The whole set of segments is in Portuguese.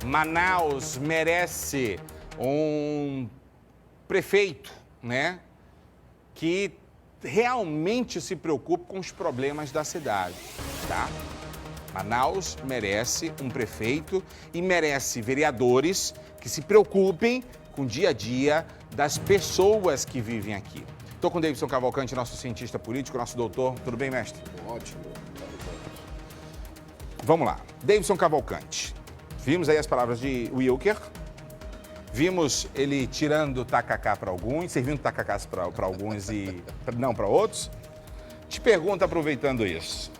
Manaus merece um prefeito, né, que realmente se preocupe com os problemas da cidade, tá? Manaus merece um prefeito e merece vereadores que se preocupem com o dia a dia das pessoas que vivem aqui. Estou com o Davidson Cavalcante, nosso cientista político, nosso doutor. Tudo bem, mestre? Ótimo. Vamos lá. Davidson Cavalcante. Vimos aí as palavras de Wilker. Vimos ele tirando tacacá para alguns, servindo tacacás para alguns e não para outros. Te pergunto, aproveitando isso.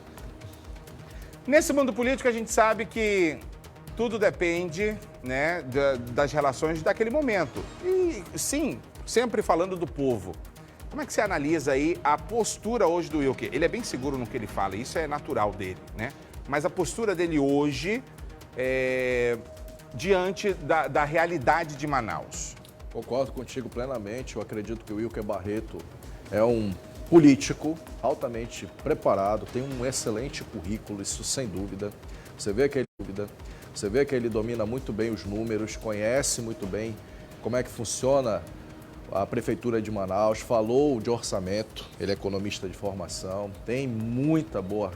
Nesse mundo político, a gente sabe que tudo depende, né, das relações daquele momento. E, sim, sempre falando do povo. Como é que você analisa aí a postura hoje do Wilker? Ele é bem seguro no que ele fala, isso é natural dele, né? Mas a postura dele hoje, diante da realidade de Manaus. Concordo contigo plenamente. Eu acredito que o Wilker Barreto é um político altamente preparado, tem um excelente currículo, isso sem dúvida. Você vê que ele domina muito bem os números, conhece muito bem como é que funciona a Prefeitura de Manaus, falou de orçamento, ele é economista de formação, tem muita boa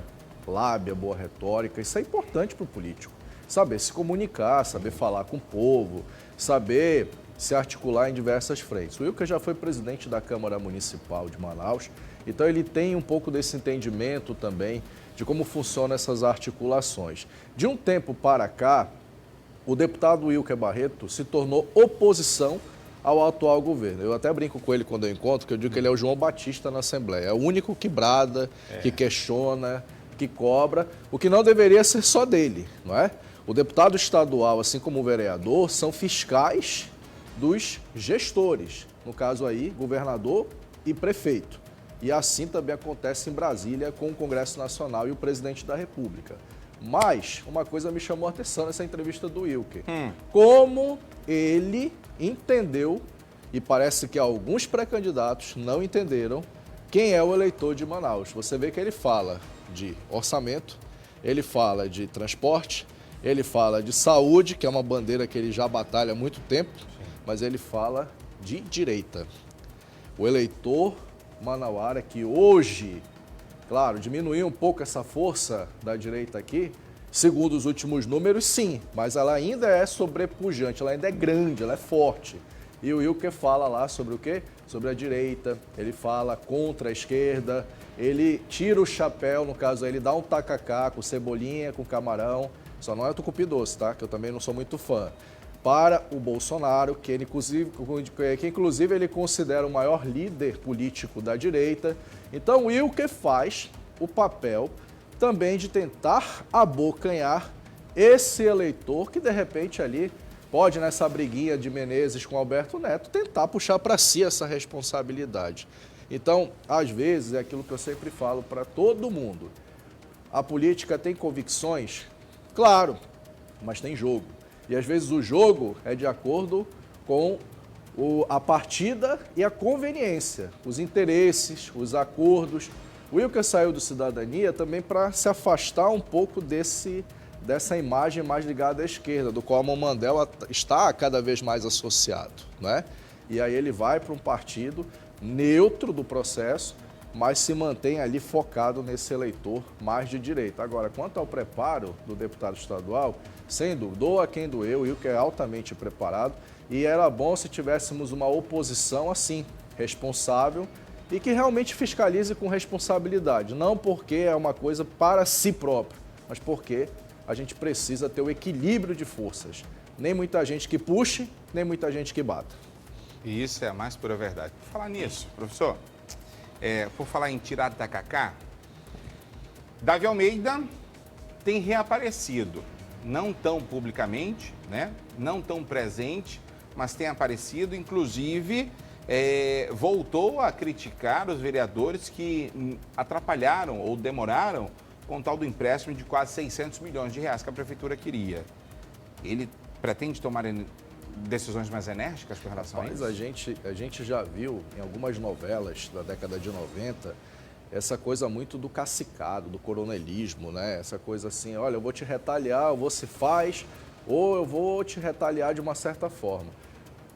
lábia, boa retórica. Isso é importante para o político. Saber se comunicar, saber falar com o povo, saber se articular em diversas frentes. O Wilker já foi presidente da Câmara Municipal de Manaus, então ele tem um pouco desse entendimento também de como funcionam essas articulações. De um tempo para cá, o deputado Wilker Barreto se tornou oposição ao atual governo. Eu até brinco com ele quando eu encontro, que eu digo que ele é o João Batista na Assembleia. É o único que brada, que questiona, que cobra, o que não deveria ser só dele, não é? O deputado estadual, assim como o vereador, são fiscais dos gestores, no caso aí, governador e prefeito. E assim também acontece em Brasília com o Congresso Nacional e o presidente da República. Mas uma coisa me chamou a atenção nessa entrevista do Wilker. Como ele entendeu, e parece que alguns pré-candidatos não entenderam, quem é o eleitor de Manaus. Você vê que ele fala de orçamento, ele fala de transporte, ele fala de saúde, que é uma bandeira que ele já batalha há muito tempo, mas ele fala de direita. O eleitor manauara que hoje, claro, diminuiu um pouco essa força da direita aqui, segundo os últimos números, sim, mas ela ainda é sobrepujante, ela ainda é grande, ela é forte. E o Wilker fala lá sobre o quê? Sobre a direita, ele fala contra a esquerda, ele tira o chapéu, no caso aí, ele dá um tacacá com cebolinha, com camarão, só não é tucupi doce, tá? Que eu também não sou muito fã. Para o Bolsonaro, que inclusive ele considera o maior líder político da direita. Então o Wilker faz o papel também de tentar abocanhar esse eleitor que de repente ali pode, nessa briguinha de Menezes com Alberto Neto, tentar puxar para si essa responsabilidade. Então, às vezes, é aquilo que eu sempre falo para todo mundo. A política tem convicções? Claro, mas tem jogo. E às vezes o jogo é de acordo com a partida e a conveniência, os interesses, os acordos. O Wilker saiu do Cidadania também para se afastar um pouco dessa imagem mais ligada à esquerda, do qual a Mandela está cada vez mais associado, né? E aí ele vai para um partido neutro do processo, mas se mantém ali focado nesse eleitor mais de direita. Agora, quanto ao preparo do deputado estadual, sem dúvida, doa quem doeu, o Wilker é altamente preparado e era bom se tivéssemos uma oposição assim, responsável e que realmente fiscalize com responsabilidade, não porque é uma coisa para si próprio, mas porque a gente precisa ter o equilíbrio de forças. Nem muita gente que puxe, nem muita gente que bata. E isso é a mais pura verdade. Por falar nisso, professor, por falar em tirar tacacá, Davi Almeida tem reaparecido, não tão publicamente, né? Não tão presente, mas tem aparecido, inclusive voltou a criticar os vereadores que atrapalharam ou demoraram com o tal do empréstimo de quase 600 milhões de reais que a prefeitura queria. Ele pretende tomar decisões mais enérgicas com relação a isso? A gente já viu em algumas novelas da década de 90 essa coisa muito do cacicado, do coronelismo, né? Essa coisa assim, olha, eu vou te retaliar, você faz ou eu vou te retaliar de uma certa forma.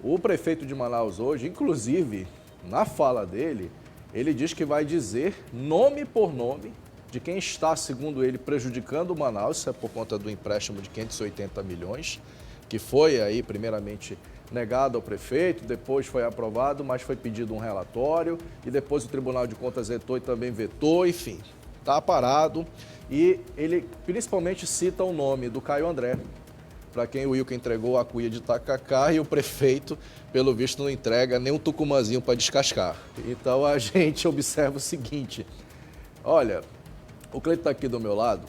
O prefeito de Manaus hoje, inclusive, na fala dele, ele diz que vai dizer nome por nome de quem está, segundo ele, prejudicando o Manaus, isso é por conta do empréstimo de 580 milhões, que foi aí primeiramente negado ao prefeito, depois foi aprovado, mas foi pedido um relatório e depois o Tribunal de Contas vetou e também vetou, enfim, está parado. E ele principalmente cita o nome do Caio André, para quem o Wilker entregou a cuia de tacacá e o prefeito, pelo visto, não entrega nem um tucumazinho para descascar. Então a gente observa o seguinte, olha, o Cleiton está aqui do meu lado,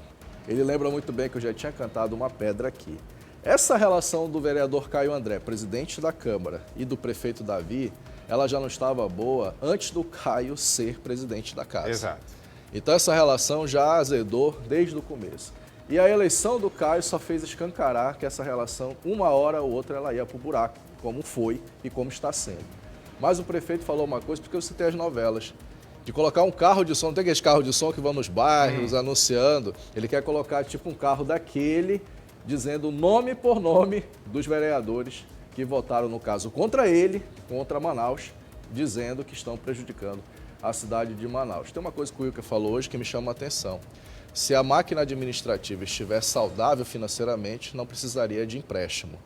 ele lembra muito bem que eu já tinha cantado uma pedra aqui. Essa relação do vereador Caio André, presidente da Câmara, e do prefeito Davi, ela já não estava boa antes do Caio ser presidente da casa. Exato. Então essa relação já azedou desde o começo. E a eleição do Caio só fez escancarar que essa relação, uma hora ou outra, ela ia para o buraco, como foi e como está sendo. Mas o prefeito falou uma coisa, porque eu citei as novelas, de colocar um carro de som, não tem aqueles carros de som que vão nos bairros anunciando, ele quer colocar tipo um carro daquele, dizendo nome por nome dos vereadores que votaram, no caso, contra ele, contra Manaus, dizendo que estão prejudicando a cidade de Manaus. Tem uma coisa que o Wilker falou hoje que me chama a atenção. Se a máquina administrativa estiver saudável financeiramente, não precisaria de empréstimo.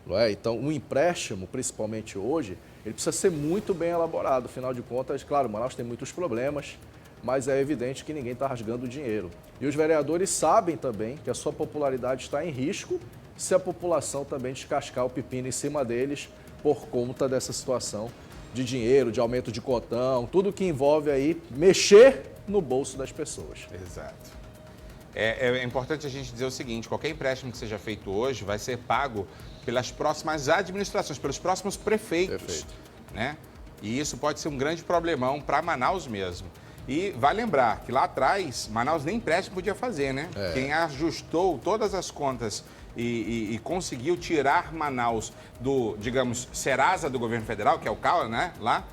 Não é? Então, o empréstimo, principalmente hoje, ele precisa ser muito bem elaborado. Afinal de contas, claro, Manaus tem muitos problemas, mas é evidente que ninguém está rasgando dinheiro. E os vereadores sabem também que a sua popularidade está em risco se a população também descascar o pepino em cima deles por conta dessa situação de dinheiro, de aumento de cotão, tudo que envolve aí mexer no bolso das pessoas. Exato. É importante a gente dizer o seguinte, qualquer empréstimo que seja feito hoje vai ser pago pelas próximas administrações, pelos próximos prefeitos. Perfeito. Né? E isso pode ser um grande problemão para Manaus mesmo. E vai lembrar que lá atrás, Manaus nem empréstimo podia fazer, né? Quem ajustou todas as contas e conseguiu tirar Manaus do, digamos, Serasa do governo federal, que é o CAL, né? Lá,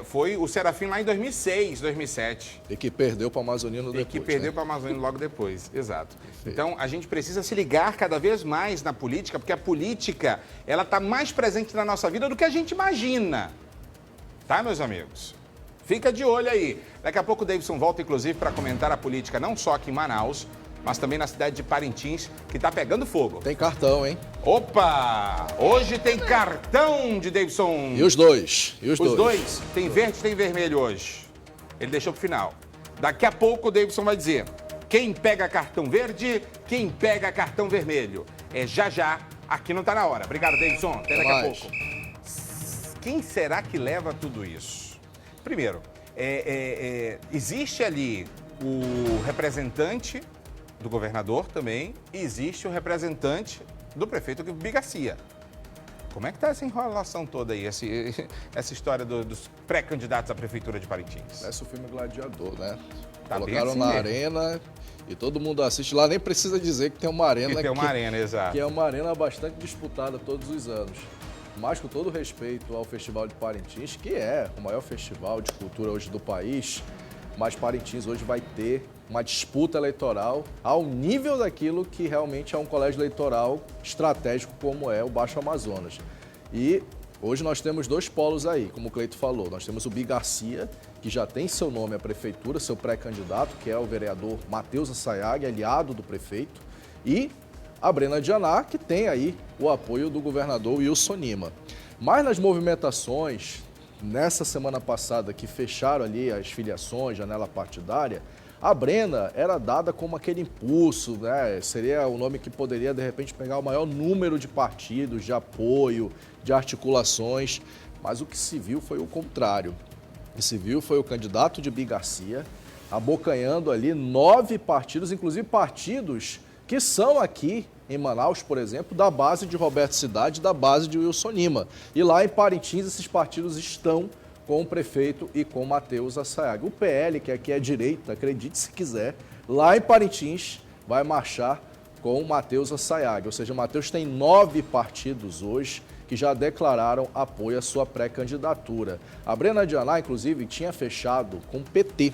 foi o Serafim lá em 2006, 2007. E que perdeu para o Amazonino depois. E que perdeu para o Amazonino logo depois, exato. Perfeito. Então, a gente precisa se ligar cada vez mais na política, porque a política, ela está mais presente na nossa vida do que a gente imagina. Tá, meus amigos? Fica de olho aí. Daqui a pouco o Davidson volta, inclusive, para comentar a política não só aqui em Manaus, mas também na cidade de Parintins, que está pegando fogo. Tem cartão, hein? Opa! Hoje tem cartão de Davidson. E os dois? Os dois? Tem verde e tem vermelho hoje. Ele deixou pro final. Daqui a pouco o Davidson vai dizer quem pega cartão verde, quem pega cartão vermelho. É já, aqui não tá na hora. Obrigado, Davidson. Até daqui a pouco. Quem será que leva tudo isso? Primeiro, existe ali o representante do governador também, e existe o representante do prefeito Bigarcia. Como é que está essa enrolação toda aí, essa história dos pré-candidatos à prefeitura de Parintins? Parece o filme Gladiador, né? Tá Colocaram assim na mesmo. arena e todo mundo assiste lá, nem precisa dizer que tem uma arena. Que tem uma arena, exato. Que é uma arena bastante disputada todos os anos. Mas com todo respeito ao Festival de Parintins, que é o maior festival de cultura hoje do país, mas Parintins hoje vai ter uma disputa eleitoral ao nível daquilo que realmente é um colégio eleitoral estratégico como é o Baixo Amazonas. E hoje nós temos dois polos aí, como o Cleito falou. Nós temos o Bigarcia, que já tem seu nome à prefeitura, seu pré-candidato, que é o vereador Matheus Assayag, aliado do prefeito, e a Brena Dianá, que tem aí o apoio do governador Wilson Lima. Mas nas movimentações, nessa semana passada, que fecharam ali as filiações, janela partidária, a Brena era dada como aquele impulso, né? Seria o nome que poderia, de repente, pegar o maior número de partidos, de apoio, de articulações, mas o que se viu foi o contrário. O que se viu foi o candidato de Bigarcia abocanhando ali 9 partidos, inclusive partidos que são aqui em Manaus, por exemplo, da base de Roberto Cidade, da base de Wilson Lima. E lá em Parintins, esses partidos estão com o prefeito e com Matheus Assayag. O PL, que aqui é direita, acredite se quiser, lá em Parintins vai marchar com o Matheus Assayag. Ou seja, o Matheus tem 9 partidos hoje que já declararam apoio à sua pré-candidatura. A Brena Dianá, inclusive, tinha fechado com o PT.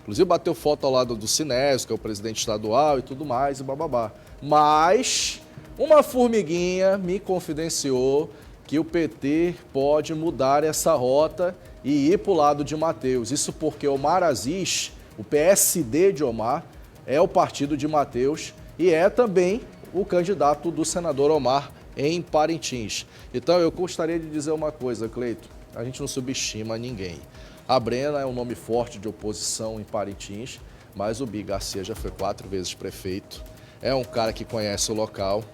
Inclusive, bateu foto ao lado do Sinésio, que é o presidente estadual e tudo mais, e bababá. Mas Uma formiguinha me confidenciou que o PT pode mudar essa rota e ir para o lado de Matheus. Isso porque Omar Aziz, o PSD de Omar, é o partido de Matheus e é também o candidato do senador Omar em Parintins. Então eu gostaria de dizer uma coisa, Cleito, a gente não subestima ninguém. A Brena é um nome forte de oposição em Parintins, mas o Bi Garcia já foi 4 vezes prefeito, é um cara que conhece o local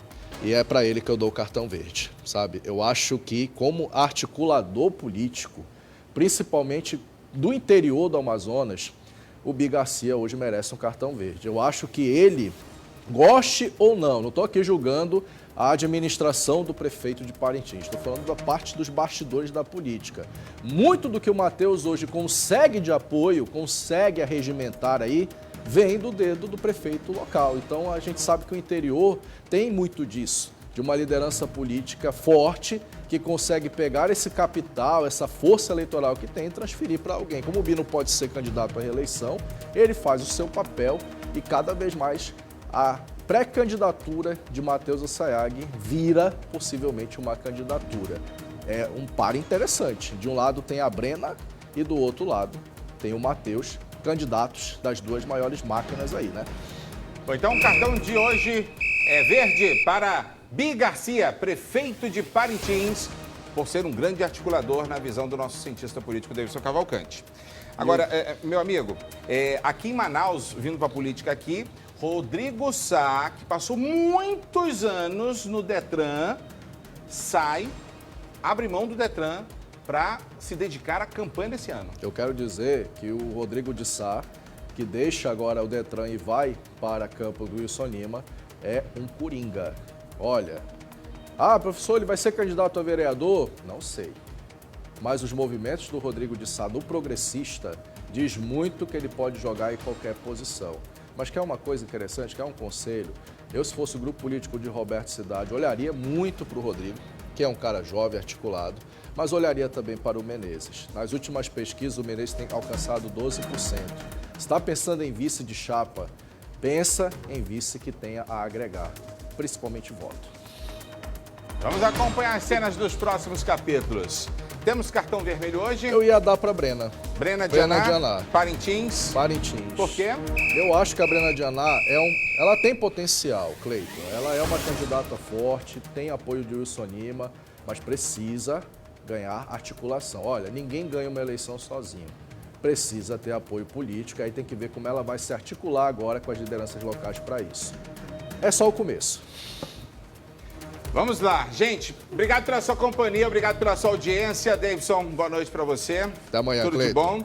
e é para ele que eu dou o cartão verde, sabe? Eu acho que como articulador político, principalmente do interior do Amazonas, o Bi Garcia hoje merece um cartão verde. Eu acho que ele, goste ou não estou aqui julgando a administração do prefeito de Parintins, estou falando da parte dos bastidores da política. Muito do que o Matheus hoje consegue de apoio, consegue arregimentar aí, vem do dedo do prefeito local. Então a gente sabe que o interior tem muito disso, de uma liderança política forte que consegue pegar esse capital, essa força eleitoral que tem e transferir para alguém. Como o Bi não pode ser candidato à reeleição, ele faz o seu papel e cada vez mais a pré-candidatura de Matheus Assayag vira possivelmente uma candidatura. É um par interessante. De um lado tem a Brena e do outro lado tem o Matheus, candidatos das 2 maiores máquinas aí, né? Bom, então o cartão de hoje é verde para Bi Garcia, prefeito de Parintins, por ser um grande articulador na visão do nosso cientista político Davidson Cavalcante. Agora, meu amigo, aqui em Manaus, vindo para a política aqui, Rodrigo Sá, que passou muitos anos no Detran, abre mão do Detran para se dedicar à campanha desse ano. Eu quero dizer que o Rodrigo de Sá, que deixa agora o Detran e vai para campo do Wilson Lima, é um coringa. Olha, professor, ele vai ser candidato a vereador? Não sei. Mas os movimentos do Rodrigo de Sá no progressista diz muito que ele pode jogar em qualquer posição. Mas quer uma coisa interessante, quer um conselho? Eu, se fosse o grupo político de Roberto Cidade, olharia muito para o Rodrigo, que é um cara jovem, articulado, mas olharia também para o Menezes. Nas últimas pesquisas, o Menezes tem alcançado 12%. Se está pensando em vice de chapa, pensa em vice que tenha a agregar, principalmente voto. Vamos acompanhar as cenas dos próximos capítulos. Temos cartão vermelho hoje. Eu ia dar para a Brena. Brena de Aná, Parintins. Por quê? Eu acho que a Brena de Aná ela tem potencial, Cleiton. Ela é uma candidata forte, tem apoio de Wilson Lima, mas precisa ganhar articulação. Olha, ninguém ganha uma eleição sozinho. Precisa ter apoio político, aí tem que ver como ela vai se articular agora com as lideranças locais para isso. É só o começo. Vamos lá, gente. Obrigado pela sua companhia, obrigado pela sua audiência. Davidson, boa noite para você. Até amanhã, Tudo Cleiton. de bom.